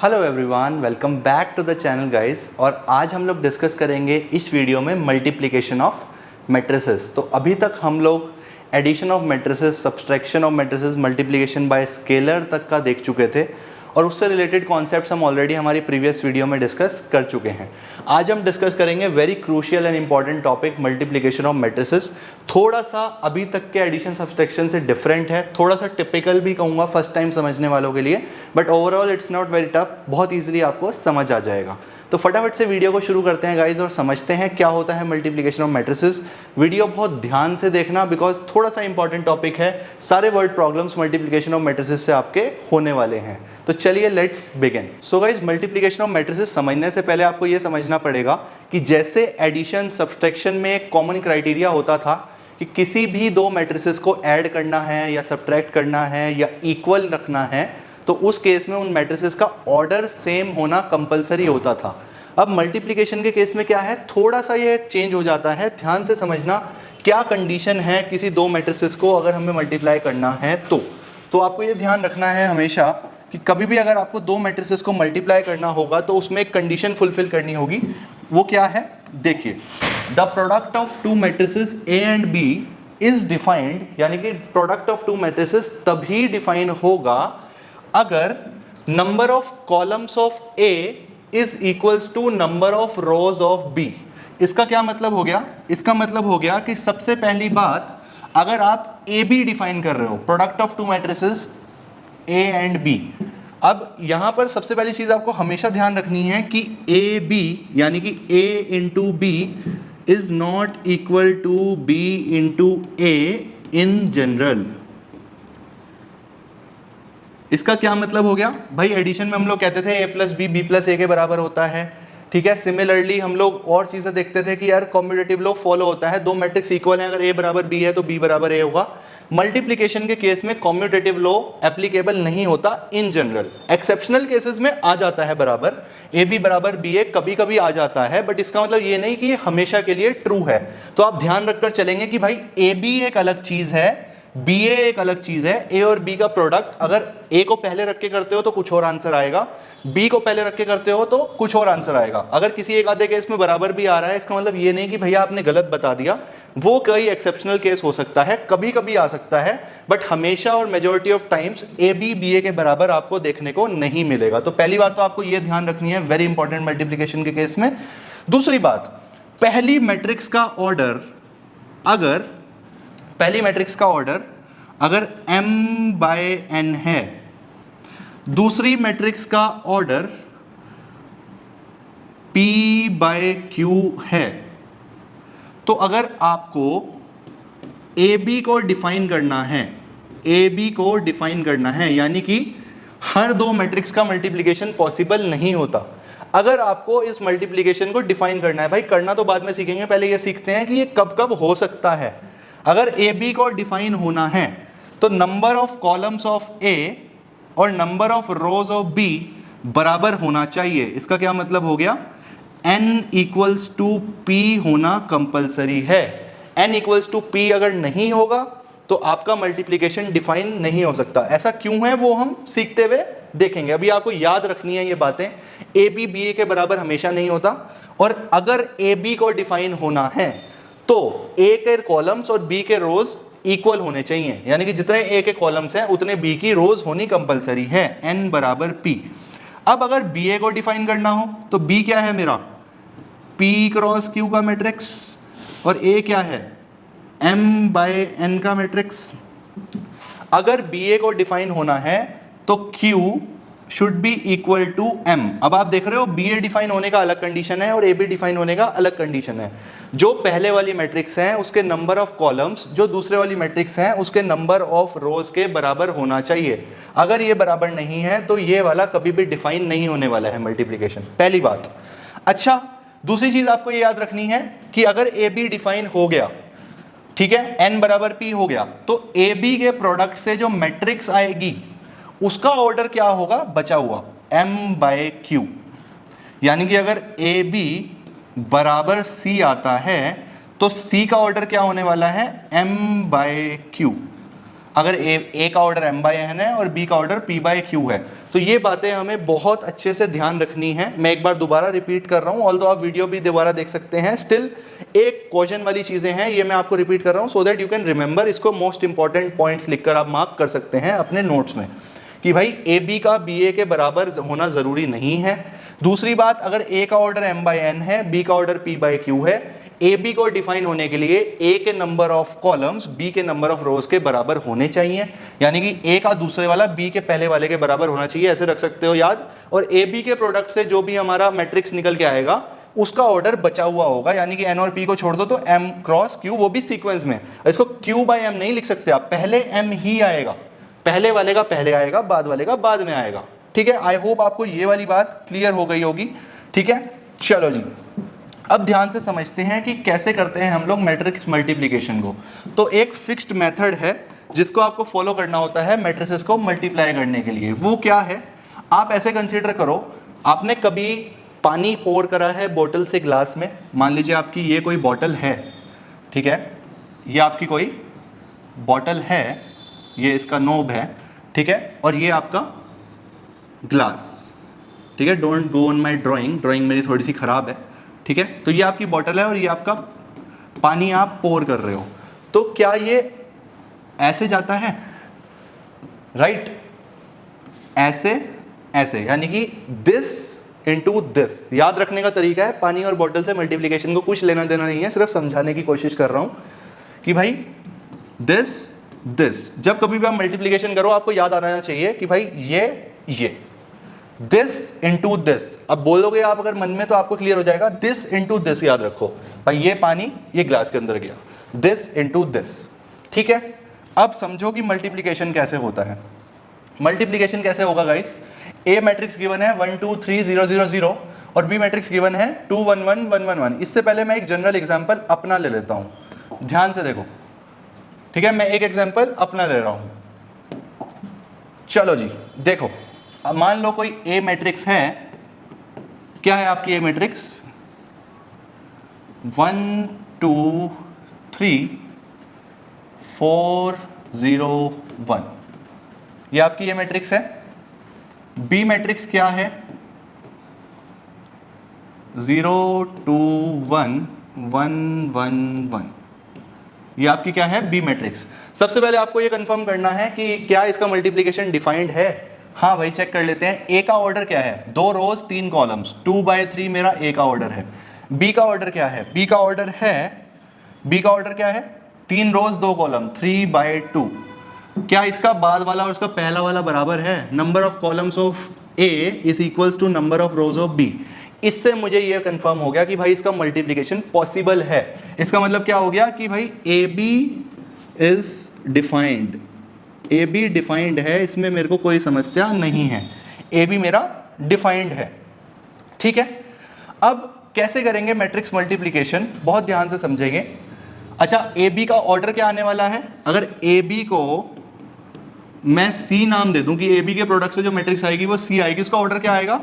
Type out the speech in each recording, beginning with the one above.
Hello everyone, welcome back to the channel guys. और आज हम लोग डिस्कस करेंगे इस वीडियो में मल्टीप्लिकेशन ऑफ मैट्रिसेस। तो अभी तक हम लोग addition of matrices, subtraction of matrices, multiplication by scalar तक का देख चुके थे और उससे रिलेटेड कॉन्सेप्ट्स हम ऑलरेडी हमारी प्रीवियस वीडियो में डिस्कस कर चुके हैं। आज हम डिस्कस करेंगे very crucial and important topic, multiplication of matrices. थोड़ा सा अभी तक के एडिशन सब्सट्रैक्शन से डिफरेंट है, थोड़ा सा टिपिकल भी कहूँगा फर्स्ट टाइम समझने वालों के लिए, but overall it's not very tough, बहुत ईजिली आपको समझ आ जाएगा। तो फटाफट से वीडियो को शुरू करते हैं गाइज और समझते हैं क्या होता है मल्टीप्लिकेशन ऑफ मैट्रिसेस। वीडियो बहुत ध्यान से देखना बिकॉज थोड़ा सा इंपॉर्टेंट टॉपिक है। सारे word problems multiplication of matrices से आपके होने वाले हैं। तो चलिए let's begin. So guys, multiplication of matrices समझने से पहले आपको यह समझना पड़ेगा कि जैसे एडिशन सब्सट्रैक्शन में एक कॉमन क्राइटेरिया होता था कि किसी भी दो मैट्रिसेस को ऐड करना है या सब्ट्रैक्ट करना है या इक्वल रखना है, तो उस केस में उन मैट्रिसेस का ऑर्डर सेम होना कंपलसरी होता था। अब मल्टीप्लिकेशन के केस में क्या है, थोड़ा सा ये चेंज हो जाता है। ध्यान से समझना क्या कंडीशन है किसी दो मैट्रिसेस को अगर हमें मल्टीप्लाई करना है तो आपको ये ध्यान रखना है हमेशा कि कभी भी अगर आपको दो मैट्रिसेस को मल्टीप्लाई करना होगा तो उसमें एक कंडीशन फुलफिल करनी होगी। वो क्या है, देखिए, the product of two matrices A and B is defined, यानी कि प्रोडक्ट ऑफ टू मैट्रिसेस तभी डिफाइन होगा अगर number of columns of A is equals to number of rows of B. इसका क्या मतलब हो गया, इसका मतलब हो गया कि सबसे पहली बात, अगर आप ए बी डिफाइन कर रहे हो, product of two matrices A and B, अब यहां पर सबसे पहली चीज आपको हमेशा ध्यान रखनी है कि ए बी यानी कि A into B is not equal to B into A in general. इसका क्या मतलब हो गया भाई, एडिशन में हम लोग कहते थे a प्लस बी प्लस ए के बराबर होता है, ठीक है। सिमिलरली हम लोग और चीजें देखते थे कि यार कॉम्यूटेटिव लॉ फॉलो होता है, दो मैट्रिक्स इक्वल हैं, अगर a बराबर b है तो b बराबर a होगा। मल्टीप्लिकेशन के केस में कॉम्यूटेटिव लॉ एप्लीकेबल नहीं होता इन जनरल, एक्सेप्शनल केसेस में आ जाता है बराबर, ए बी बराबर बी ए कभी कभी आ जाता है, बट इसका मतलब ये नहीं कि ये हमेशा के लिए ट्रू है। तो आप ध्यान रखकर चलेंगे कि भाई ए बी एक अलग चीज है, बी ए एक अलग चीज है। ए और बी का प्रोडक्ट अगर ए को पहले रख के करते हो तो कुछ और आंसर आएगा, बी को पहले रख के करते हो तो कुछ और आंसर आएगा। अगर किसी एक आधे केस में बराबर भी आ रहा है, इसका मतलब ये नहीं कि भैया आपने गलत बता दिया, वो कोई एक्सेप्शनल केस हो सकता है, कभी कभी आ सकता है, बट हमेशा और majority of times A B B A के बराबर आपको देखने को नहीं मिलेगा। तो पहली बात तो आपको यह ध्यान रखनी है, वेरी इंपॉर्टेंट मल्टीप्लिकेशन के केस में। दूसरी बात, पहली मैट्रिक्स का ऑर्डर अगर m बाय n है, दूसरी मैट्रिक्स का ऑर्डर p बाय q है, तो अगर आपको ए बी को डिफाइन करना है, यानी कि हर दो मैट्रिक्स का मल्टीप्लिकेशन पॉसिबल नहीं होता। अगर आपको इस मल्टीप्लिकेशन को डिफाइन करना है, भाई करना तो बाद में सीखेंगे, पहले ये सीखते हैं कि ये कब कब हो सकता है। अगर ए बी को डिफाइन होना है तो number of columns of A और number of rows of B बराबर होना चाहिए। इसका क्या मतलब हो गया, n इक्वल्स टू p होना कंपलसरी है। n इक्वल्स टू p अगर नहीं होगा तो आपका मल्टीप्लिकेशन डिफाइन नहीं हो सकता। ऐसा क्यों है वो हम सीखते हुए देखेंगे, अभी आपको याद रखनी है ये बातें। ए बी बी ए के बराबर हमेशा नहीं होता, और अगर ए बी को डिफाइन होना है तो ए के कॉलम्स और बी के रोज इक्वल होने चाहिए, यानी कि जितने ए के कॉलम्स हैं उतने बी की रोज होनी कंपलसरी है, n बराबर p। अब अगर बी ए को डिफाइन करना हो तो b क्या है मेरा, p क्रॉस q का मैट्रिक्स, और a क्या है, m बाय n का मैट्रिक्स। अगर बी ए को डिफाइन होना है तो q should be equal to m। अब आप देख रहे हो बी ए डिफाइन होने का अलग कंडीशन है और ए बी डिफाइन होने का अलग कंडीशन है। जो पहले वाली मैट्रिक्स है उसके नंबर ऑफ कॉलम्स, जो दूसरे वाली मैट्रिक्स है उसके नंबर ऑफ रोज के बराबर होना चाहिए। अगर ये बराबर नहीं है तो ये वाला कभी भी डिफाइन नहीं होने वाला है मल्टीप्लिकेशन, पहली बात। अच्छा, दूसरी चीज आपको ये याद रखनी है कि अगर ए बी डिफाइन हो गया, ठीक है, n बराबर p हो गया, तो ए बी के प्रोडक्ट से जो मैट्रिक्स आएगी उसका ऑर्डर क्या होगा, बचा हुआ m बाय q। यानी कि अगर ए बी बराबर c आता है तो c का ऑर्डर क्या होने वाला है, m बाय q। अगर ए का ऑर्डर m बाय n है और b का ऑर्डर p बाय q है। तो ये बातें हमें बहुत अच्छे से ध्यान रखनी है। मैं एक बार दोबारा रिपीट कर रहा हूँ, ऑल्दो आप वीडियो भी दोबारा देख सकते हैं, स्टिल एक क्वेश्चन वाली चीजें हैं, ये मैं आपको रिपीट कर रहा हूँ so that you can remember. इसको मोस्ट इंपॉर्टेंट पॉइंट्स लिखकर आप मार्क कर सकते हैं अपने नोट्स में कि भाई ए बी का बी ए के बराबर होना जरूरी नहीं है। दूसरी बात, अगर ए का ऑर्डर m बाय n है, b का ऑर्डर p बाय q है, ए बी को डिफाइन होने के लिए ए के नंबर ऑफ कॉलम्स बी के नंबर ऑफ रोज के बराबर होने चाहिए, यानी कि ए का दूसरे वाला बी के पहले वाले के बराबर होना चाहिए, ऐसे रख सकते हो याद। और ए बी के प्रोडक्ट से जो भी हमारा मैट्रिक्स निकल के आएगा उसका ऑर्डर बचा हुआ होगा, यानी कि n और p को छोड़ दो तो m क्रॉस q, वो भी सीक्वेंस में। इसको q बाय m नहीं लिख सकते आप, पहले m ही आएगा, पहले वाले का पहले आएगा, बाद वाले का बाद में आएगा। ठीक है, आई होप आपको ये वाली बात क्लियर हो गई होगी। ठीक है, चलो जी, अब ध्यान से समझते हैं कि कैसे करते हैं हम लोग मैट्रिक्स मल्टीप्लिकेशन को। तो एक फिक्स्ड मेथड है जिसको आपको फॉलो करना होता है मैट्रिसेस को मल्टीप्लाई करने के लिए। वो क्या है, आप ऐसे कंसीडर करो, आपने कभी पानी पोर करा है बोतल से ग्लास में। मान लीजिए आपकी ये कोई बॉटल है, ठीक है, ये आपकी कोई बॉटल है, ये इसका नोब है, ठीक है, और ये आपका ग्लास, ठीक है। Don't go on my drawing मेरी थोड़ी सी खराब है, ठीक है। तो ये आपकी बॉटल है और ये आपका पानी आप पोर कर रहे हो। तो क्या ये ऐसे जाता है, राइट, ऐसे ऐसे, यानी कि दिस इनटू दिस। याद रखने का तरीका है, पानी और बॉटल से मल्टीप्लिकेशन को कुछ लेना देना नहीं है, सिर्फ समझाने की कोशिश कर रहा हूं कि भाई दिस दिस। जब कभी भी आप मल्टीप्लिकेशन करो आपको याद आना चाहिए कि भाई ये दिस इंटू दिस। अब बोलोगे आप अगर मन में तो आपको क्लियर हो जाएगा, दिस इंटू दिस याद रखो भाई, ये पानी ये ग्लास के अंदर गया, दिस इंटू दिस। ठीक है, अब समझो कि मल्टीप्लिकेशन कैसे होता है। मल्टीप्लिकेशन कैसे होगा गाइस, ए मैट्रिक्स गिवन है 1 2 3 0 0 0 और बी मैट्रिक्स गिवन है 2 1 1 1 1 1। इससे पहले मैं एक जनरल एग्जांपल अपना ले लेता हूं, ध्यान से देखो। ठीक है, मैं एक एग्जांपल अपना ले रहा हूं। चलो जी देखो, अब मान लो कोई ए मैट्रिक्स है, क्या है आपकी ए मैट्रिक्स 1 2 3 4 0 1, ये आपकी ए मैट्रिक्स है। बी मैट्रिक्स क्या है 0 2 1 1 1 1, ये आपकी क्या है बी मैट्रिक्स। सबसे पहले आपको ये कंफर्म करना है कि क्या इसका मल्टीप्लिकेशन डिफाइंड है। हाँ भाई, चेक कर लेते हैं। ए का ऑर्डर क्या है, 2 रोज 3 कॉलम्स, 2 बाय 3 मेरा ए का ऑर्डर है। बी का ऑर्डर क्या है, बी का ऑर्डर क्या है 3 रोज 2 कॉलम, 3 बाय 2। क्या इसका बाद वाला और इसका पहला वाला बराबर है, number of columns of A is equals to number of rows of B. इससे मुझे ये कंफर्म हो गया कि भाई इसका मल्टीप्लिकेशन पॉसिबल है। इसका मतलब क्या हो गया कि भाई A B is defined, A B defined है, इसमें मेरे को कोई समस्या नहीं है, ए बी मेरा डिफाइंड है। ठीक है, अब कैसे करेंगे मैट्रिक्स मल्टीप्लिकेशन, बहुत ध्यान से समझेंगे। अच्छा, ए बी का ऑर्डर क्या आने वाला है, अगर ए बी को मैं सी नाम दे दूं कि ए बी के प्रोडक्ट से जो मैट्रिक्स आएगी वो सी आएगी, उसका ऑर्डर क्या आएगा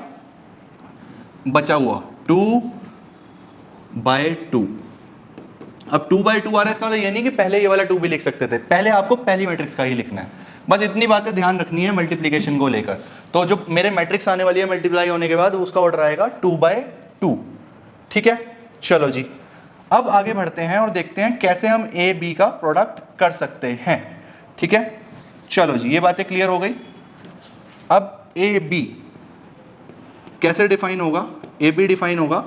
बचा हुआ 2 बाय 2। अब 2 बाय 2 आ रहा है, इसका मतलब ये नहीं कि पहले ये वाला 2 भी लिख सकते थे, पहले आपको पहली मैट्रिक्स का ही लिखना है। बस इतनी बातें ध्यान रखनी है मल्टीप्लिकेशन को लेकर। तो जो मेरे मैट्रिक्स आने वाली है मल्टीप्लाई होने के बाद, उसका ऑर्डर आएगा 2 बाय 2। ठीक है, चलो जी, अब आगे बढ़ते हैं और देखते हैं कैसे हम ए बी का प्रोडक्ट कर सकते हैं। ठीक है, चलो जी, ये बातें क्लियर हो गई। अब ए बी कैसे डिफाइन होगा, ए बी डिफाइन होगा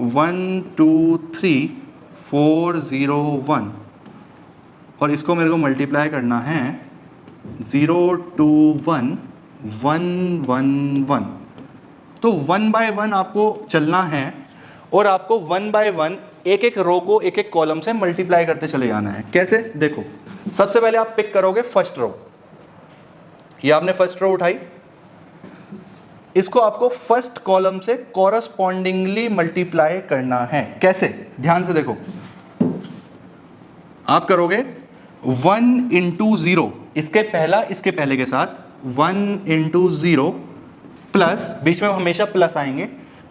1 2 3 4 0 1 और इसको मेरे को मल्टीप्लाई करना है 0 2 1 1 1 1। तो 1 बाय 1 आपको चलना है और आपको 1 बाय 1 एक एक रो को एक एक कॉलम से मल्टीप्लाई करते चले जाना है। कैसे, देखो, सबसे पहले आप पिक करोगे फर्स्ट रो, ये आपने फर्स्ट रो उठाई, इसको आपको फर्स्ट कॉलम से कॉरस्पॉन्डिंगली मल्टीप्लाई करना है। कैसे, ध्यान से देखो, आप करोगे 1 इंटू 0, इसके पहले के साथ 1 इंटू 0 प्लस, बीच में हमेशा प्लस आएंगे,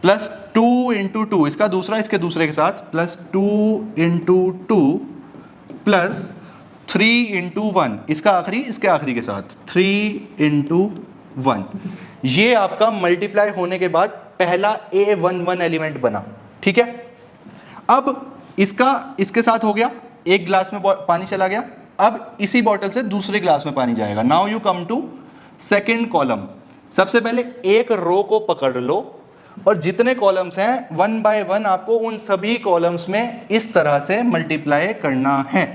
प्लस 2 इंटू 2, इसका दूसरा इसके दूसरे के साथ, प्लस 2 इंटू 2 प्लस 3 इंटू 1, इसका आखिरी इसके आखिरी के साथ 3 इंटू 1, ये आपका मल्टीप्लाई होने के बाद पहला A11 एलिमेंट बना, ठीक है। अब इसका इसके साथ हो गया, एक ग्लास में पानी चला गया, अब इसी बॉटल से दूसरे ग्लास में पानी जाएगा। Now you come to second column. सबसे पहले एक रो को पकड़ लो और जितने कॉलम्स हैं 1 बाय 1 आपको उन सभी कॉलम्स में इस तरह से मल्टीप्लाई करना है।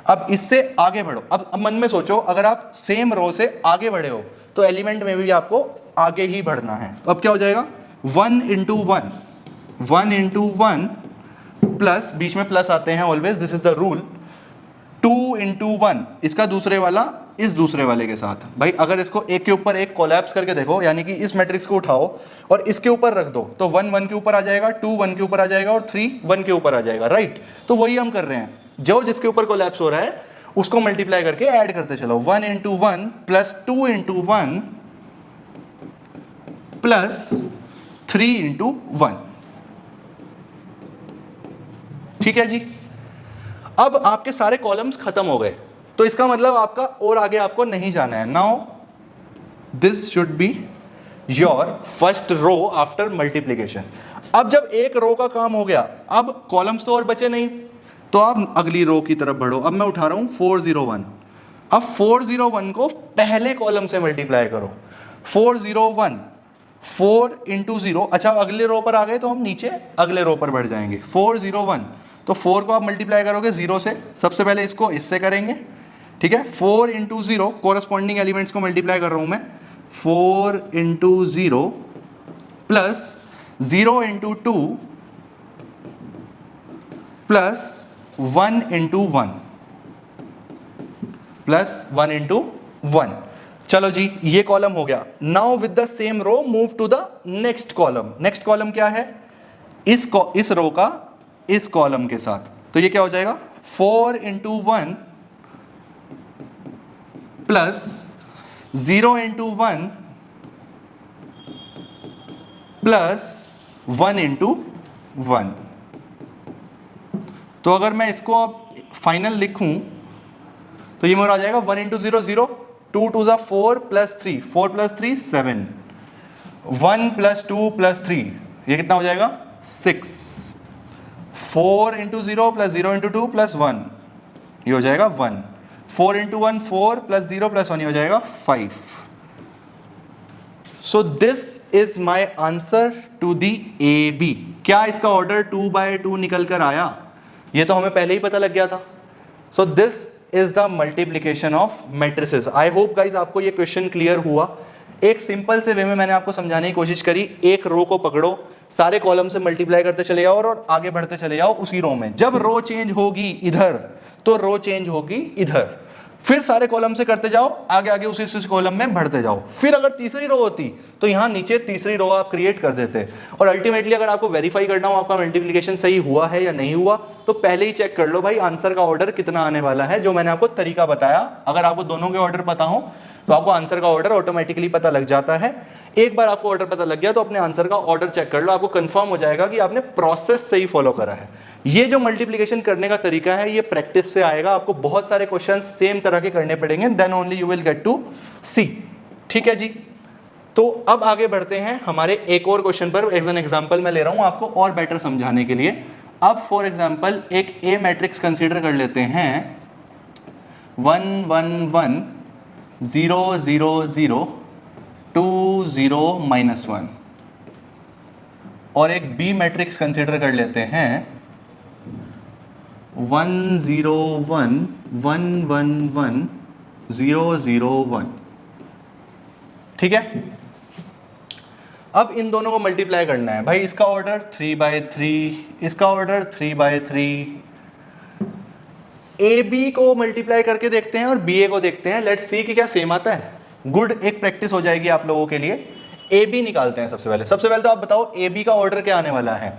अब इससे आगे बढ़ो। अब मन में सोचो, अगर आप सेम रो से आगे बढ़े हो तो एलिमेंट में भी आपको आगे ही बढ़ना है। तो अब क्या हो जाएगा, 1 इंटू 1, 1 इंटू 1 प्लस, बीच में प्लस आते हैं always, this is the rule, 2 into 1, इसका दूसरे वाला इस दूसरे वाले के साथ। भाई अगर इसको एक के ऊपर एक कोलैप्स करके देखो, यानी कि इस मैट्रिक्स को उठाओ और इसके ऊपर रख दो, तो 1 1 के ऊपर आ जाएगा, 2 1 के ऊपर आ जाएगा और 3 1 के ऊपर आ जाएगा, राइट। तो वही हम कर रहे हैं, जो जिसके ऊपर कोलैप्स हो रहा है उसको मल्टीप्लाई करके ऐड करते चलो। 1 into 1 plus 2 into 1 plus 3 into 1, ठीक है जी। अब आपके सारे कॉलम्स खत्म हो गए, तो इसका मतलब आपका और आगे आपको नहीं जाना है। Now this should be your first row after multiplication. अब जब एक रो का काम हो गया, अब कॉलम्स तो और बचे नहीं, तो आप अगली रो की तरफ बढ़ो। अब मैं उठा रहा हूं 401। अब 401 को पहले कॉलम से मल्टीप्लाई करो। 401, 4 इंटू 0, अच्छा अगले रो पर आ गए तो हम नीचे अगले रो पर बढ़ जाएंगे। 401, तो 4 को आप मल्टीप्लाई करोगे 0 से, सबसे पहले इसको इससे करेंगे, ठीक है। 4 इंटू 0, कोरस्पॉन्डिंग एलिमेंट्स को मल्टीप्लाई कर रहा हूं मैं, 4 into 0 plus 0 into 2 plus 1 into 1 plus 1 into 1। चलो जी, ये कॉलम हो गया। Now with the same row move to the next column. Next column क्या है, इस रो का इस कॉलम के साथ, तो ये क्या हो जाएगा, 4 into 1 plus 0 into 1 plus 1 into 1। तो अगर मैं इसको अब फाइनल लिखूं तो ये मेरा आ जाएगा 1 इंटू 0 0, 2 2 ज़ा 4 प्लस 3, 4 प्लस 3 7, 1 प्लस 2 प्लस 3, ये कितना हो जाएगा 6, 4 इंटू 0 प्लस 0 इंटू 2 प्लस 1, ये हो जाएगा 1, 4 इंटू 1 4 प्लस 0 प्लस 1, ये हो जाएगा 5। So this is my answer to the A B. क्या इसका ऑर्डर 2 बाय 2 निकल कर आया, ये तो हमें पहले ही पता लग गया था। सो this is the multiplication of matrices. I hope guys आपको ये क्वेश्चन क्लियर हुआ। एक सिंपल से वे में मैंने आपको समझाने की कोशिश करी, एक रो को पकड़ो, सारे कॉलम से मल्टीप्लाई करते चले जाओ और आगे बढ़ते चले जाओ उसी रो में। जब रो चेंज होगी इधर तो रो चेंज होगी इधर, फिर सारे कॉलम से करते जाओ, आगे आगे उसी कॉलम में बढ़ते जाओ। फिर अगर तीसरी रो होती तो यहाँ नीचे तीसरी रो आप क्रिएट कर देते। और अल्टीमेटली अगर आपको वेरीफाई करना हो आपका मल्टीप्लिकेशन सही हुआ है या नहीं हुआ, तो पहले ही चेक कर लो भाई आंसर का ऑर्डर कितना आने वाला है, जो मैंने आपको तरीका बताया। अगर आपको दोनों के ऑर्डर पता हो तो आपको आंसर का ऑर्डर ऑटोमेटिकली पता लग जाता है। एक बार आपको ऑर्डर पता लग गया तो अपने आंसर का ऑर्डर चेक कर लो, आपको कंफर्म हो जाएगा कि आपने प्रोसेस सही फॉलो करा है। ये जो मल्टीप्लिकेशन करने का तरीका है ये प्रैक्टिस से आएगा, आपको बहुत सारे क्वेश्चंस सेम तरह के करने पड़ेंगे, then only you will get to see. ठीक है जी, तो अब आगे बढ़ते हैं हमारे एक और क्वेश्चन पर। एज एन एग्जांपल मैं ले रहा हूं आपको और बेटर समझाने के लिए। अब फॉर एग्जांपल एक ए मैट्रिक्स कंसीडर कर लेते हैं, 1 1 1 0 0 0 2 0 -1, और एक बी मैट्रिक्स कंसीडर कर लेते हैं 1 0 1 1 1 1 0 0 1। ठीक है, अब इन दोनों को मल्टीप्लाई करना है। भाई इसका ऑर्डर 3 बाय 3, इसका ऑर्डर 3 बाय 3। ए बी को मल्टीप्लाई करके देखते हैं और बी ए को देखते हैं, लेट्स सी कि क्या सेम आता है। गुड, एक प्रैक्टिस हो जाएगी आप लोगों के लिए। ए बी निकालते हैं सबसे पहले तो आप बताओ ए बी का ऑर्डर क्या आने वाला है।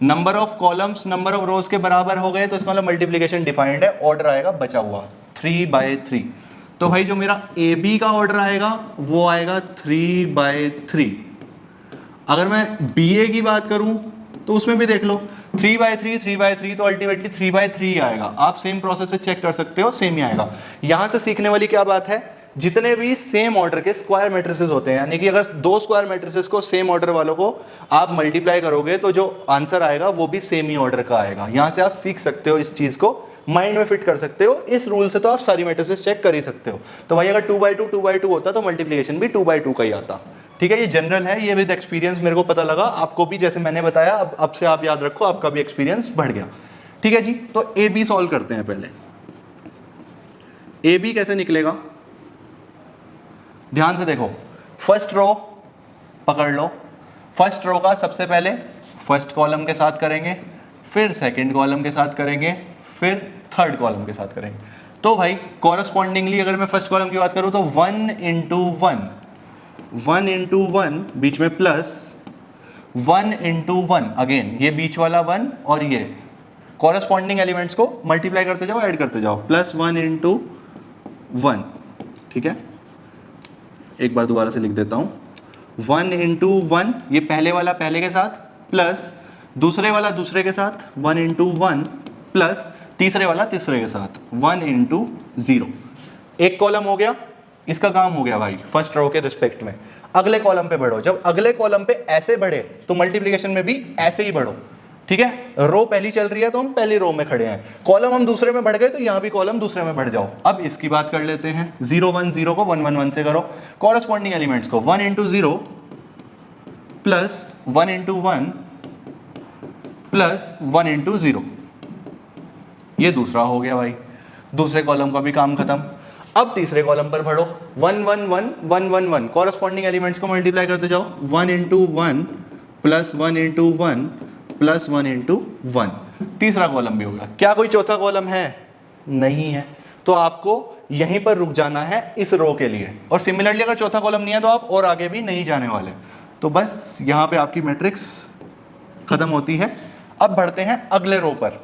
Number of columns number of रोज के बराबर हो गए तो इसका मतलब मल्टीप्लिकेशन डिफाइंड है, ऑर्डर आएगा बचा हुआ 3 बाय 3। तो भाई जो मेरा ए बी का ऑर्डर आएगा वो आएगा 3 बाय 3। अगर मैं बी ए की बात करूं तो उसमें भी देख लो, 3/3 3/3 तो अल्टीमेटली 3/3 आएगा। आप सेम प्रोसेस से चेक कर सकते हो, सेम ही आएगा। यहां से सीखने वाली क्या बात है, जितने भी सेम ऑर्डर के स्क्वायर मैट्रिसेस होते हैं, यानी कि अगर दो स्क्वायर मैट्रिसेस को सेम ऑर्डर वालों को आप मल्टीप्लाई करोगे तो जो आंसर आएगा वो भी सेम ही ऑर्डर का आएगा। यहां से आप सीख सकते हो, इस चीज को माइंड में फिट कर सकते हो। इस रूल से तो आप सारी मैट्रिसेस चेक कर ही सकते हो। तो भाई अगर 2/2 2/2 होता तो मल्टीप्लिकेशन भी 2/2 का ही आता। ठीक है, ये जनरल है, ये विद एक्सपीरियंस मेरे को पता लगा, आपको भी जैसे मैंने बताया अब से आप याद रखो, आपका भी एक्सपीरियंस बढ़ गया। ठीक है जी, तो ए बी सॉल्व करते हैं। पहले ए बी कैसे निकलेगा, ध्यान से देखो। फर्स्ट रो पकड़ लो, फर्स्ट रो का सबसे पहले फर्स्ट कॉलम के साथ करेंगे, फिर सेकंड कॉलम के साथ करेंगे, फिर थर्ड कॉलम के साथ करेंगे। तो भाई कॉरस्पॉन्डिंगली अगर मैं फर्स्ट कॉलम की बात करूं तो 1 इंटू 1, 1 इंटू 1 बीच में प्लस 1 इंटू 1, अगेन ये बीच वाला 1 और ये कॉरस्पॉन्डिंग एलिमेंट्स को मल्टीप्लाई करते जाओ, ऐड करते जाओ, प्लस 1 इंटू 1। ठीक है, एक बार दोबारा से लिख देता हूं, 1 इंटू 1 ये पहले वाला पहले के साथ, प्लस दूसरे वाला दूसरे के साथ 1 इंटू 1, प्लस तीसरे वाला तीसरे के साथ 1 इंटू 0। एक कॉलम हो गया, इसका काम हो गया भाई फर्स्ट रो के रिस्पेक्ट में। अगले कॉलम पे बढ़ो, जब अगले कॉलम पे ऐसे बढ़े तो मल्टीप्लिकेशन में भी ऐसे ही बढ़ो। ठीक है, रो पहली चल रही है तो हम पहली रो में खड़े हैं, कॉलम हम दूसरे में बढ़ गए तो यहां भी कॉलम दूसरे में बढ़ जाओ। अब इसकी बात कर लेते हैं, 0 1 0 को 1 1 1 से करो, कॉरस्पॉन्डिंग एलिमेंट्स को 1 into 0 plus 1 into 1 plus 1 into 0, ये दूसरा हो गया भाई, दूसरे कॉलम का भी काम खत्म। अब तीसरे कॉलम पर बढ़ो, 1 1 1 1 1 1, कॉरस्पॉन्डिंग एलिमेंट्स को मल्टीप्लाई करते जाओ, 1 into 1 plus 1 into 1 plus 1 into 1, तीसरा कॉलम भी होगा। क्या कोई चौथा कॉलम है? नहीं है, तो आपको यहीं पर रुक जाना है इस रो के लिए। और सिमिलरली अगर चौथा कॉलम नहीं है तो आप और आगे भी नहीं जाने वाले। तो बस यहाँ पे आपकी मैट्रिक्स खत्म होती है। अब बढ़ते हैं अगले रो पर।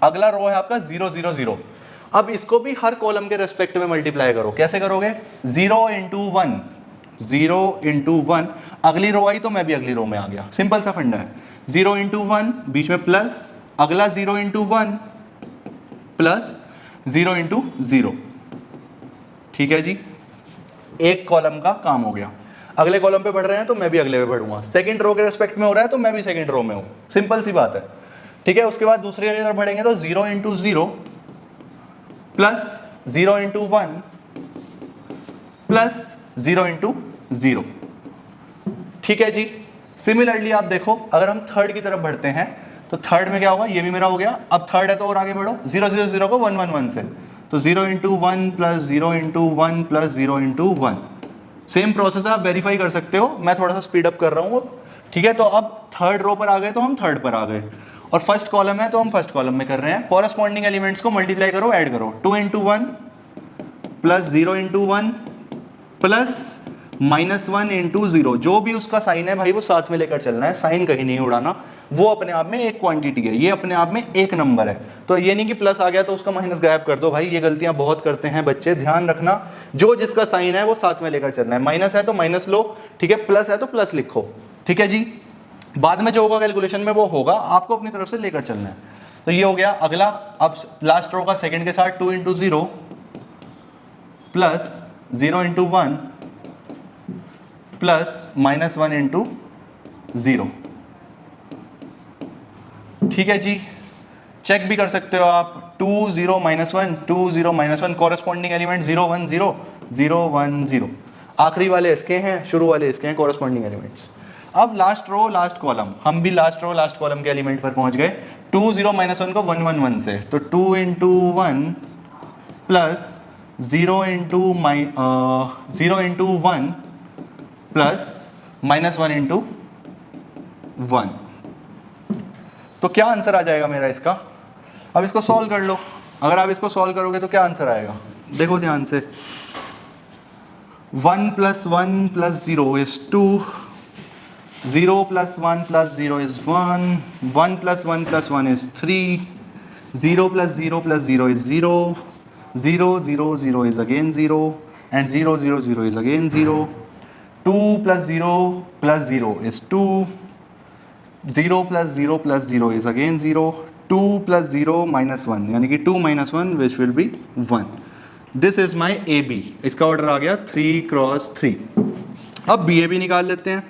अगला रो है आपका 0 0 0। अब इसको भी हर कॉलम के रेस्पेक्ट में मल्टीप्लाई करो। कैसे करोगे? 0 इंटू 1, 0 इंटू 1, अगली रो आई तो मैं भी अगली रो में आ गया, सिंपल सा फंडा है। 0 इंटू 1 बीच में प्लस, अगला 0 इंटू 1 प्लस 0 इंटू 0। ठीक है जी, एक कॉलम का काम हो गया। अगले कॉलम पे बढ़ रहे हैं तो मैं भी अगले पे बढ़ूंगा, सेकंड रो के रेस्पेक्ट में हो रहा है तो मैं भी सेकंड रो में हूं, सिंपल सी बात है। ठीक है, उसके बाद दूसरी की तरफ बढ़ेंगे तो 0 into 0 plus 0 into 1 plus 0 into 0। ठीक है जी, सिमिलरली आप देखो अगर हम थर्ड की तरफ बढ़ते हैं तो थर्ड में क्या होगा, ये भी मेरा हो गया। अब थर्ड है तो और आगे बढ़ो, 0 0 0 को 1 1 1 से, तो 0 into 1 plus 0 into 1 plus 0 into 1। Same process आप वेरीफाई कर सकते हो, मैं थोड़ा सा स्पीड अप कर रहा हूँ। ठीक है, तो अब थर्ड रो पर आ गए तो हम थर्ड पर आ गए, और फर्स्ट कॉलम है तो हम फर्स्ट कॉलम में कर रहे हैं। कॉरस्पॉन्डिंग एलिमेंट्स को मल्टीप्लाई करो, ऐड करो, 2 into 1 plus 0 into 1 plus -1 into 0। जो भी उसका साइन है भाई वो साथ में लेकर चलना है, साइन कहीं नहीं उड़ाना। वो अपने आप में एक क्वांटिटी है, ये अपने आप में एक नंबर है। तो ये नहीं कि प्लस आ गया तो उसका माइनस गायब कर दो, भाई ये गलतियां बहुत करते हैं बच्चे, ध्यान रखना। जो जिसका साइन है वो साथ में लेकर चलना है, माइनस है तो माइनस लो, ठीक है, प्लस है तो प्लस लिखो। ठीक है जी, बाद में जो होगा कैलकुलेशन में वो होगा, आपको अपनी तरफ से लेकर चलना है। तो ये हो गया अगला। अब लास्ट रो का सेकंड के साथ 2 into 0 plus 0 into 1 plus -1 into 0। ठीक है जी, चेक भी कर सकते हो आप, 2 0 -1 2 0 -1, कॉरस्पॉन्डिंग एलिमेंट 0 1 0 0 1 0। आखिरी वाले इसके हैं, शुरू वाले इसके हैं कॉरस्पॉन्डिंग एलिमेंट्स। अब लास्ट रो लास्ट कॉलम, हम भी लास्ट रो लास्ट कॉलम के एलिमेंट पर पहुंच गए। 2 0 -1 को 1 1 1 से, तो 2 into 1 plus 0 into 1 plus -1 into 1। तो क्या आंसर आ जाएगा मेरा इसका? अब इसको सॉल्व कर लो। अगर आप इसको सॉल्व करोगे तो क्या आंसर आएगा, देखो ध्यान से। 1 plus 1 plus 0 is 2, 0 plus 1 plus 0 is 1, 1 plus 1 plus 1 is 3, 0 plus 0 plus 0 is 0, 0 0 0 is again 0, and 0 0 0 is again 0, 2 plus 0 is 2, 0 plus 0 plus 0 is again 0, 2 plus 0 minus 1 यानी कि 2 minus 1 which will be 1. This is my A B. इसका order आ गया 3 cross 3. अब B ए भी निकाल लेते हैं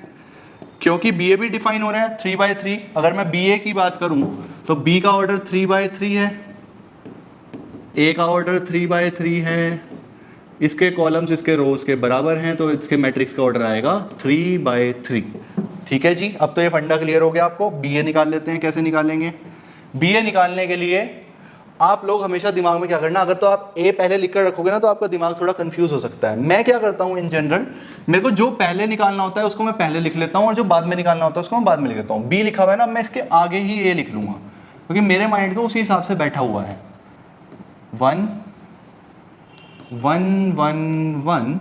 क्योंकि बी ए भी डिफाइन हो रहा है 3/3. अगर मैं बी ए की बात करूं तो बी का ऑर्डर 3/3 है, ए का ऑर्डर 3/3 है, इसके कॉलम्स इसके रोज के बराबर हैं तो इसके मैट्रिक्स का ऑर्डर आएगा 3/3. ठीक है जी. अब तो ये फंडा क्लियर हो गया आपको. बी ए निकाल लेते हैं. कैसे निकालेंगे? बी ए निकालने के लिए आप लोग हमेशा दिमाग में क्या करना, अगर तो आप ए पहले लिख कर रखोगे ना तो आपका दिमाग थोड़ा कंफ्यूज हो सकता है. मैं क्या करता हूँ इन जनरल, मेरे को जो पहले निकालना होता है उसको मैं पहले लिख लेता हूँ और जो बाद में निकालना होता है उसको मैं बाद में लिख लेता हूँ. बी लिखा हुआ है ना, मैं इसके आगे ही ए लिख लूंगा क्योंकि मेरे माइंड को उसी हिसाब से बैठा हुआ है. 1 1 1 1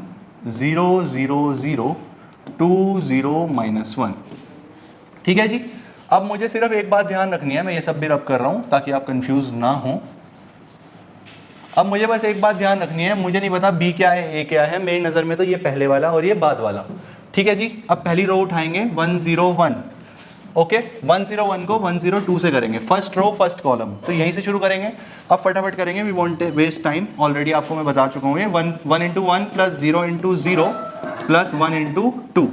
0 0 0 2 0 माइनस 1. ठीक है जी. अब मुझे सिर्फ एक बात ध्यान रखनी है, मैं ये सब भी रब कर रहा हूं ताकि आप कंफ्यूज ना हो. अब मुझे बस एक बात ध्यान रखनी है, मुझे नहीं पता बी क्या है ए क्या है, मेरी नज़र में तो ये पहले वाला और ये बाद वाला. ठीक है जी. अब पहली रो उठाएंगे 101. ओके, 101 को 102 से करेंगे. फर्स्ट रो फर्स्ट कॉलम, तो यहीं से शुरू करेंगे. अब फटाफट करेंगे, we won't waste time. Already आपको मैं बता चुका हूँ ये 1 into 1 plus 0 into 0 plus 1 into 2.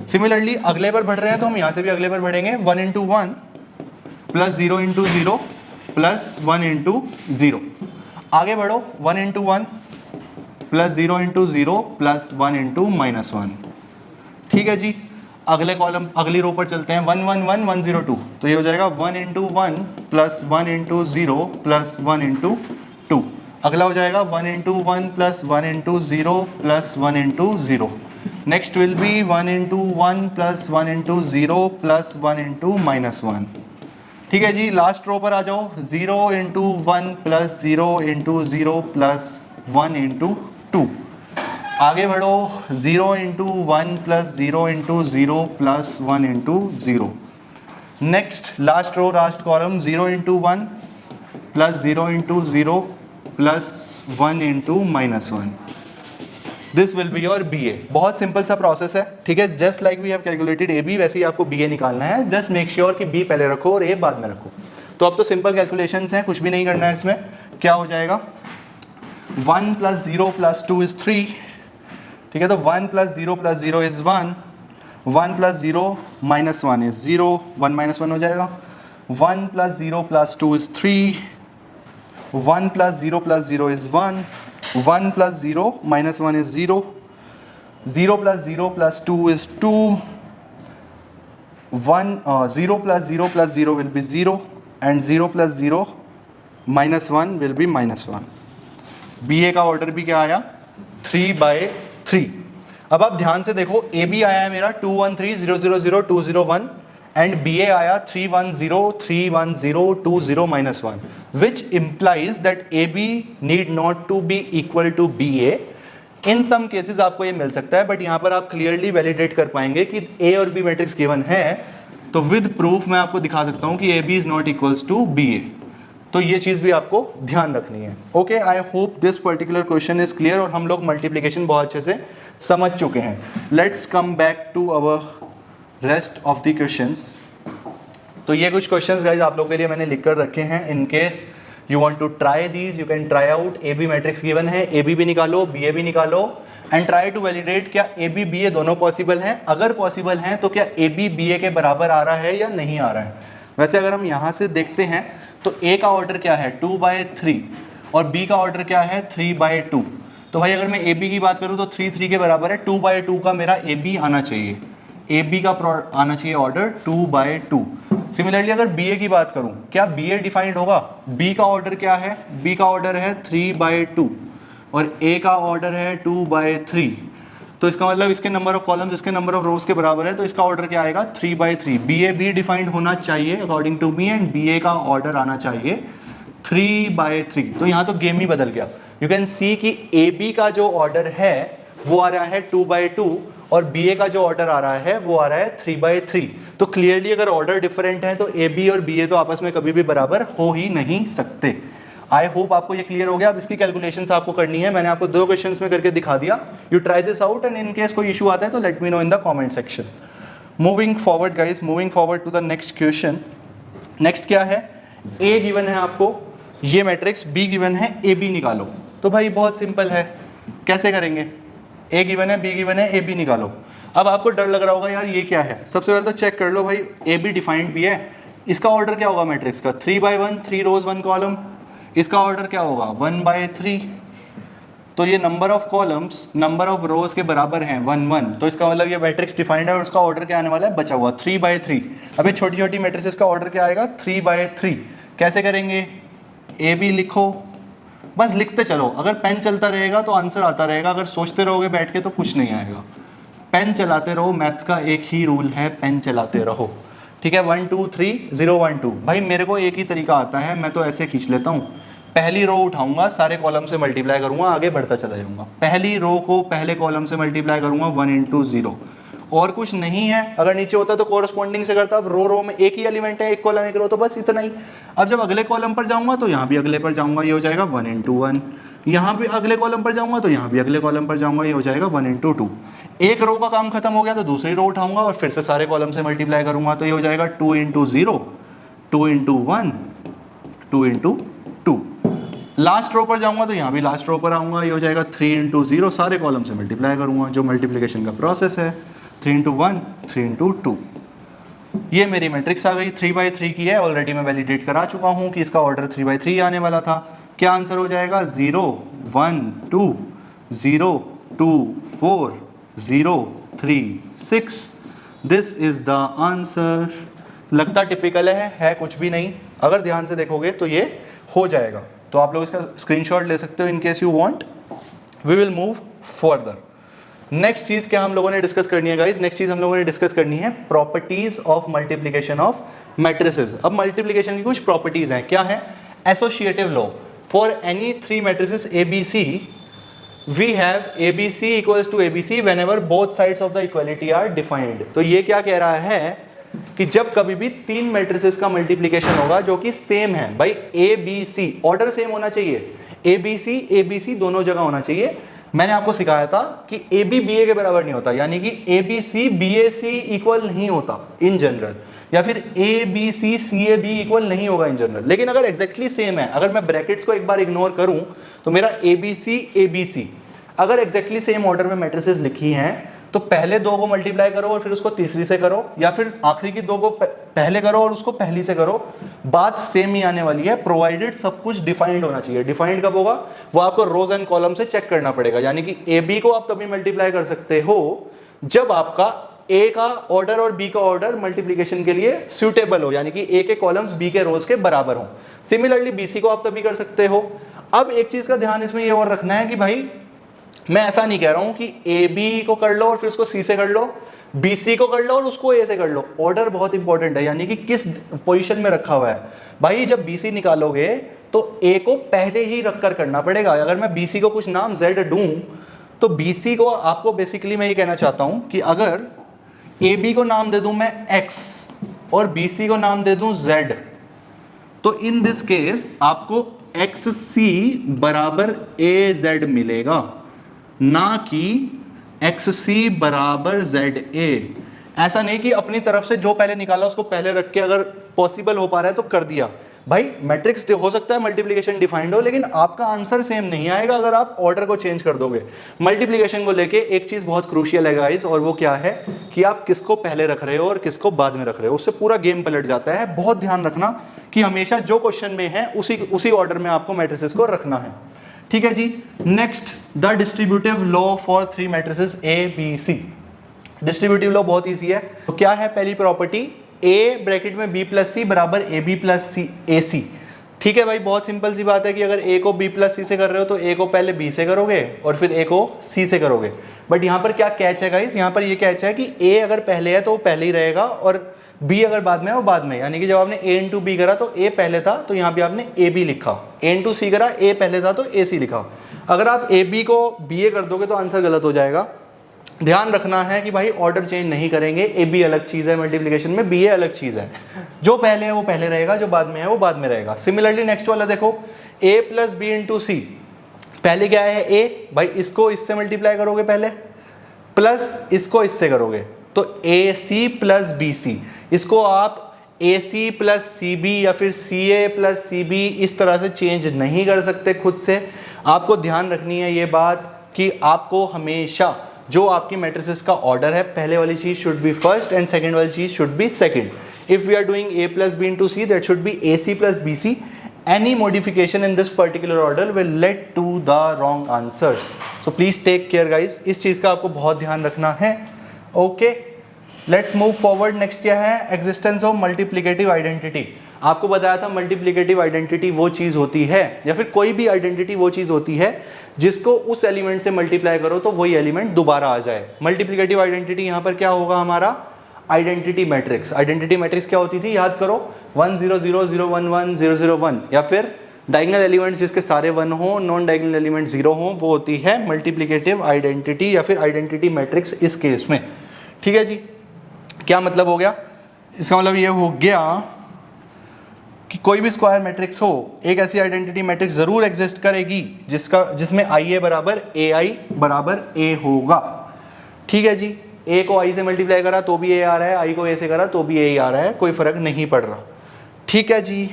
Similarly अगले पर बढ़ रहे हैं तो हम यहाँ से भी अगले पर बढ़ेंगे. 1 into 1 plus 0 into 0 plus 1 into 0. आगे बढ़ो 1 into 1 plus 0 into 0 plus 1 into minus 1. ठीक है जी. अगले कॉलम अगली रो पर चलते हैं. 1 1 1 1 0 2, तो ये हो जाएगा 1 into 1 plus 1 into 0 plus 1 into 2. अगला हो जाएगा 1 into 1 plus 1 into 0 plus 1 into 0. Next will be 1 into 1 plus 1 into 0 plus 1 into minus 1. ठीक है जी. लास्ट रो पर आ जाओ. 0 into 1 plus 0 into 0 plus 1 into 2. आगे बढ़ो 0 into 1 plus 0 into 0 plus 1 into 0. Next last row last column 0 into 1 plus 0 into 0 plus 1 into minus 1. This will be your B A. बहुत simple सा process है. ठीक है. Just like we have calculated A B, वैसे ही आपको B A निकालना है. जस्ट मेक श्योर कि बी पहले रखो और ए बाद में रखो. तो अब तो सिंपल कैलकुलेशंस हैं, कुछ भी नहीं करना है इसमें. क्या हो जाएगा? 1 प्लस 0 प्लस 2 इज 3. ठीक है. तो 1 plus 0 plus 0 is 1. 1 plus 0 minus 1 is 0. 1 minus 1 हो जाएगा. 1 plus 0 plus 2 is 3. 1 plus 0 plus 0 is 1. 1 plus 0 minus 1 is 0. 0 plus 0 plus 2 is 2. 0 plus 0 plus 0 will be 0 and 0 plus 0 minus 1 will be minus 1. BA का order भी क्या आया? 3/3. अब आप ध्यान से देखो, AB आया है मेरा 213000201 and BA आया 3103102 minus 1, which implies that AB need not to be equal to BA. In some cases आपको ये मिल सकता है, बट यहाँ पर आप क्लियरली वैलिडेट कर पाएंगे कि A और B मैट्रिक्स गिवन है, तो विद प्रूफ मैं आपको दिखा सकता हूँ कि AB is not equals to BA. तो ये चीज़ भी आपको ध्यान रखनी है. Okay, I hope this particular question is clear और हम लोग मल्टीप्लिकेशन बहुत अच्छे से समझ चुके हैं. Let's come back to our rest of the questions. तो ये कुछ क्वेश्चंस गाइस आप लोगों के लिए मैंने लिख कर रखे हैं. In case you want to try these, you can try out. A B matrix given है, ए बी भी निकालो, बी ए भी निकालो एंड ट्राई टू वैलिडेट क्या ए बी बी ए दोनों पॉसिबल हैं. अगर पॉसिबल हैं तो क्या ए बी बी ए के बराबर आ रहा है या नहीं आ रहा है. वैसे अगर हम यहाँ से देखते हैं तो ए का ऑर्डर क्या है 2/3 और बी का ऑर्डर क्या है 3/2. तो भाई अगर मैं ए बी की बात करूँ तो 3 के बराबर है. 2/2 का मेरा ए बी आना चाहिए, ए बी का आना चाहिए ऑर्डर 2/2. सिमिलरली अगर बी ए की बात करूं, क्या बी ए डिफाइंड होगा? बी का ऑर्डर क्या है? बी का ऑर्डर है 3/2 और ए का ऑर्डर है 2/3. तो इसका मतलब इसके नंबर ऑफ कॉलम्स इसके नंबर ऑफ रोज के बराबर है, तो इसका ऑर्डर क्या आएगा 3/3. बी ए भी डिफाइंड होना चाहिए according to me and B A का ऑर्डर आना चाहिए 3/3. तो यहाँ तो गेम ही बदल गया. यू कैन सी कि ए बी का जो ऑर्डर है वो आ रहा है 2/2 और बी ए का जो ऑर्डर आ रहा है वो आ रहा है 3/3. तो क्लियरली अगर ऑर्डर डिफरेंट है तो ए बी और बी ए तो आपस में कभी भी बराबर हो ही नहीं सकते. आई होप आपको ये क्लियर हो गया. अब इसकी कैलकुलेशंस आपको करनी है. मैंने आपको 2 क्वेश्चंस में करके दिखा दिया. You try this out and in case कोई इशू आता है तो let me know in the comment section. Moving forward guys, moving forward to the next question. Next क्या है, ए गिवन है आपको, ये मैट्रिक्स बी गिवन है, ए बी निकालो। तो भाई बहुत सिंपल है, कैसे करेंगे, ए गिवन है, बी गिवन है, ए बी निकालो। अब आपको डर लग रहा होगा यार ये क्या है, सबसे पहले तो चेक कर लो भाई, ए बी डिफाइंड भी है, इसका ऑर्डर क्या होगा मैट्रिक्स का, 3/1, 3 रोज 1 कॉलम। इसका ऑर्डर क्या होगा, 1/3। तो ये number of columns number of रोज के बराबर हैं 1 1, तो इसका मतलब ये मैट्रिक्स डिफाइंड है और उसका ऑर्डर क्या आने वाला है, बचा हुआ 3/3। अभी छोटी छोटी मैट्रिक्स का ऑर्डर क्या आएगा, 3/3। कैसे करेंगे, ए बी लिखो, बस लिखते चलो, अगर पेन चलता रहेगा तो आंसर आता रहेगा, अगर सोचते रहोगे बैठ के तो कुछ नहीं आएगा। पेन चलाते रहो, मैथ्स का एक ही रूल है, पेन चलाते रहो, ठीक है। 1 2 3 0 1 2। भाई मेरे को एक ही तरीका आता है, मैं तो ऐसे खींच लेता हूँ, पहली रो उठाऊंगा, सारे कॉलम से मल्टीप्लाई करूंगा, आगे बढ़ता चला जाऊंगा। पहली रो को पहले कॉलम से मल्टीप्लाई करूंगा, 1 × 0, और कुछ नहीं है। अगर नीचे होता तो कोरस्पॉन्डिंग से करता, अब रो में एक ही एलिमेंट है, एक कॉलम एक रो, तो बस इतना ही। अब जब अगले कॉलम पर जाऊंगा तो यहाँ भी अगले पर जाऊंगा, ये हो जाएगा 1 × 1। यहाँ भी अगले कॉलम पर जाऊंगा तो यहाँ भी अगले कॉलम पर जाऊंगा, ये हो जाएगा 1 × 2। एक रो का काम खत्म हो गया तो दूसरी रो उठाऊंगा और फिर से सारे कॉलम से मल्टीप्लाई करूंगा, तो ये हो जाएगा 2 × 0, 2 × 1, 2 × 2। लास्ट रो पर जाऊंगा तो यहाँ भी लास्ट रो पर आऊंगा, ये हो जाएगा 3 × 0, सारे कॉलम से मल्टीप्लाई करूंगा, जो मल्टीप्लिकेशन का प्रोसेस है, 3 × 1, 3 × 2। ये मेरी मैट्रिक्स आ गई, 3/3 की है, ऑलरेडी मैं वैलिडेट करा चुका हूँ कि इसका ऑर्डर 3/3 आने वाला था। क्या आंसर हो जाएगा, 0 1 2 0 2 4 0 3 6। This is the answer. लगता टिपिकल है कुछ भी नहीं, अगर ध्यान से देखोगे तो ये हो जाएगा। तो आप लोग इसका स्क्रीनशॉट ले सकते हो in case you want. We will move further. Next चीज क्या हम लोगों ने डिस्कस करनी है गाइस, नेक्स्ट चीज हम लोगों ने डिस्कस करनी है properties of multiplication of matrices. अब मल्टीप्लिकेशन की कुछ प्रॉपर्टीज हैं, क्या है, associative law for any 3 matrices ABC we have ABC equals to ABC whenever both sides of the equality are defined। तो ये क्या कह रहा है कि जब कभी भी 3 मैट्रिसेस का मल्टीप्लिकेशन होगा जो कि सेम है, भाई ABC ऑर्डर सेम होना चाहिए, ABC दोनों जगह होना चाहिए। मैंने आपको सिखाया था कि AB BA के बराबर नहीं होता, यानी कि ABC BAC इक्वल नहीं होता इन जनरल, या फिर ABC CAB इक्वल नहीं होगा इन जनरल। लेकिन अगर एग्जैक्टली सेम है, अगर मैं ब्रैकेट्स को एक बार इग्नोर करूं तो मेरा ABC अगर एग्जैक्टली सेम ऑर्डर में मैट्रिसेस लिखी हैं तो पहले दो को मल्टीप्लाई करो और फिर उसको तीसरी से करो, या फिर आखिरी की दो को पहले करो और उसको पहली से करो, बात सेम ही आने वाली है, प्रोवाइडेड सब कुछ डिफाइंड होना चाहिए। डिफाइंड कब होगा, वो आपको रोज एंड कॉलम से चेक करना पड़ेगा, यानी कि ए बी को आप तभी मल्टीप्लाई कर सकते हो जब आपका ए का ऑर्डर और बी का ऑर्डर मल्टीप्लिकेशन के लिए सुटेबल हो, यानी कि ए के कॉलम्स बी के रोज के बराबर हो। सिमिलरली बीसी को आप तभी कर सकते हो। अब एक चीज का ध्यान इसमें ये और रखना है कि भाई मैं ऐसा नहीं कह रहा हूं कि ए बी को कर लो और फिर उसको सी से कर लो, बी सी को कर लो और उसको ए से कर लो। ऑर्डर बहुत इंपॉर्टेंट है, यानी कि किस पोजीशन में रखा हुआ है। भाई जब बी सी निकालोगे तो ए को पहले ही रखकर करना पड़ेगा। अगर मैं बी सी को कुछ नाम जेड दूं तो बी सी को आपको बेसिकली मैं ये कहना चाहता हूं कि अगर ए बी को नाम दे दूं मैं एक्स और बी सी को नाम दे दूं जेड, तो इन दिस केस आपको एक्स सी बराबर ए जेड मिलेगा, ना कि एक्स सी बराबर जेड ए। ऐसा नहीं कि अपनी तरफ से जो पहले निकाला उसको पहले रख के अगर पॉसिबल हो पा रहा है तो कर दिया। भाई मैट्रिक्स हो सकता है मल्टीप्लिकेशन डिफाइंड हो, लेकिन आपका आंसर सेम नहीं आएगा अगर आप ऑर्डर को चेंज कर दोगे। मल्टीप्लिकेशन को लेके एक चीज बहुत क्रूशियल है गाइस, और वो क्या है कि आप किसको पहले रख रहे हो और किसको बाद में रख रहे हो, उससे पूरा गेम पलट जाता है। बहुत ध्यान रखना कि हमेशा जो क्वेश्चन में है उसी ऑर्डर में आपको मैट्रिसेस को रखना है, ठीक है जी। Next, the distributive law for 3 matrices A B C. Distributive law बहुत ईजी है। तो क्या है पहली प्रॉपर्टी, ए ब्रैकेट में बी प्लस सी बराबर ए बी प्लस सी ए सी। ठीक है भाई, बहुत सिंपल सी बात है कि अगर ए को बी प्लस सी से कर रहे हो तो ए को पहले बी से करोगे और फिर ए को सी से करोगे। बट यहाँ पर क्या कैच है गाइस, यहाँ पर ये कैच है कि ए अगर पहले है तो वो पहले ही रहेगा और बी अगर बाद में है वो बाद में, यानी कि जब आपने ए इंटू बी करा तो ए पहले था तो यहाँ भी आपने ए बी लिखा, ए इंटू सी करा ए पहले था तो ए सी लिखा। अगर आप ए बी को बी ए कर दोगे तो आंसर गलत हो जाएगा। ध्यान रखना है कि भाई ऑर्डर चेंज नहीं करेंगे, ए बी अलग चीज है मल्टीप्लिकेशन में, बी ए अलग चीज है। जो पहले है वो पहले रहेगा, जो बाद में है वो बाद में रहेगा। सिमिलरली नेक्स्ट वाला देखो, ए प्लस बी इंटू सी। पहले क्या है ए, भाई इसको इससे मल्टीप्लाई करोगे पहले, प्लस इसको इससे करोगे, तो ए सी प्लस बी सी, इसको आप ए सी प्लस सी बी या फिर सी ए प्लस सी बी इस तरह से चेंज नहीं कर सकते खुद से। आपको ध्यान रखनी है ये बात कि आपको हमेशा जो आपकी मैट्रिसेस का ऑर्डर है, पहले वाली चीज should be first and second वाली चीज should be second. If we are doing A plus B into C, that should be A C plus B C. Any modification in this particular order will lead to the wrong answers. So please take care guys, इस चीज़ का आपको बहुत ध्यान रखना है। Okay, let's move forward. Next क्या है? Existence of multiplicative identity. आपको बताया था multiplicative identity वो चीज़ होती है, या फिर कोई भी identity वो चीज़ होती है जिसको उस एलिमेंट से मल्टीप्लाई करो तो वही एलिमेंट दोबारा आ जाए। Multiplicative identity यहाँ पर क्या होगा हमारा? Identity matrix. आइडेंटिटी मैट्रिक्स क्या होती थी याद करो? 1 0 0 0 1 1 0 0 1, या फिर डायगोनल एलिमेंट्स जिसके सारे 1 हो, नॉन डायगोनल एलिमेंट 0 हो, वो होती है मल्टीप्लिकेटिव आइडेंटिटी या फिर आइडेंटिटी मैट्रिक्स इस केस में। ठीक है जी, क्या मतलब हो गया? इसका मतलब ये हो गया कि कोई भी स्क्वायर मैट्रिक्स हो, एक ऐसी आइडेंटिटी मैट्रिक्स जरूर एग्जिस्ट करेगी जिसमें आई ए बराबर ए आई बराबर ए होगा। ठीक है जी, ए को आई से मल्टीप्लाई करा तो भी ए आ रहा है, आई को ए से करा तो भी ए आ रहा है, कोई फर्क नहीं पड़ रहा। ठीक है जी,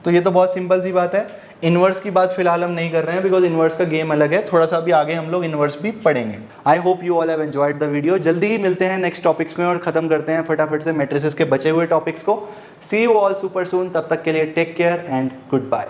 तो ये तो बहुत सिंपल सी बात है। इनवर्स की बात फिलहाल हम नहीं कर रहे हैं बिकॉज इनवर्स का गेम अलग है, थोड़ा सा भी आगे हम लोग इनवर्स भी पढ़ेंगे। I hope you all have enjoyed the video. जल्दी ही मिलते हैं नेक्स्ट टॉपिक्स में और खत्म करते हैं फटाफट से मैट्रिसेस के बचे हुए टॉपिक्स को। See you all super soon, तब तक के लिए take care and good bye.